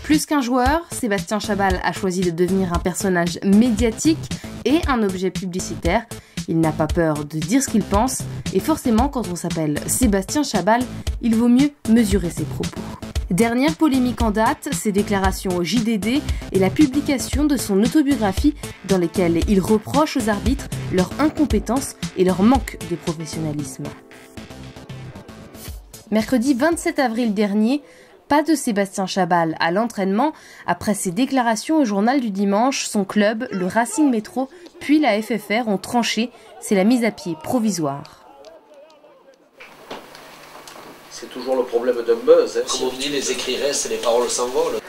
Plus qu'un joueur, Sébastien Chabal a choisi de devenir un personnage médiatique et un objet publicitaire. Il n'a pas peur de dire ce qu'il pense et forcément quand on s'appelle Sébastien Chabal, il vaut mieux mesurer ses propos. Dernière polémique en date, ses déclarations au JDD et la publication de son autobiographie dans lesquelles il reproche aux arbitres leur incompétence et leur manque de professionnalisme. Mercredi 27 avril dernier, pas de Sébastien Chabal à l'entraînement. Après ses déclarations au journal du dimanche, son club, le Racing Métro, puis la FFR ont tranché. C'est la mise à pied provisoire. C'est toujours le problème d'un buzz. Comme on dit, les écrits restent et les paroles s'envolent.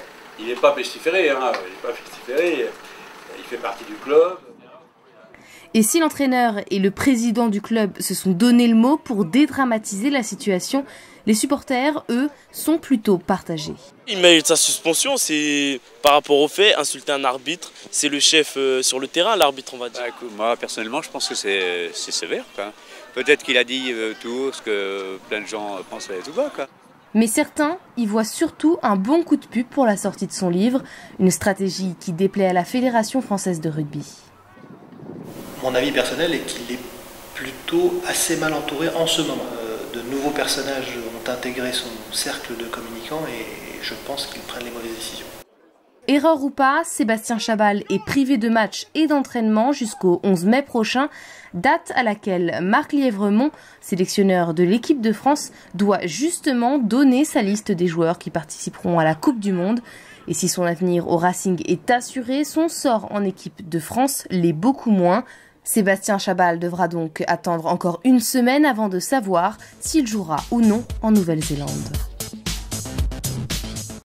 Il n'est pas pestiféré, il fait partie du club. Et si l'entraîneur et le président du club se sont donné le mot pour dédramatiser la situation, les supporters, eux, sont plutôt partagés. Il mérite sa suspension, c'est par rapport au fait, insulter un arbitre, c'est le chef sur le terrain, l'arbitre on va dire. Écoute, moi personnellement je pense que c'est sévère. Peut-être qu'il a dit tout ce que plein de gens pensent tout bas. Mais certains y voient surtout un bon coup de pub pour la sortie de son livre, une stratégie qui déplaît à la Fédération française de rugby. Mon avis personnel est qu'il est plutôt assez mal entouré en ce moment. De nouveaux personnages ont intégré son cercle de communicants et je pense qu'ils prennent les mauvaises décisions. Erreur ou pas, Sébastien Chabal est privé de match et d'entraînement jusqu'au 11 mai prochain, date à laquelle Marc Lièvremont, sélectionneur de l'équipe de France, doit justement donner sa liste des joueurs qui participeront à la Coupe du Monde. Et si son avenir au Racing est assuré, son sort en équipe de France l'est beaucoup moins. Sébastien Chabal devra donc attendre encore une semaine avant de savoir s'il jouera ou non en Nouvelle-Zélande.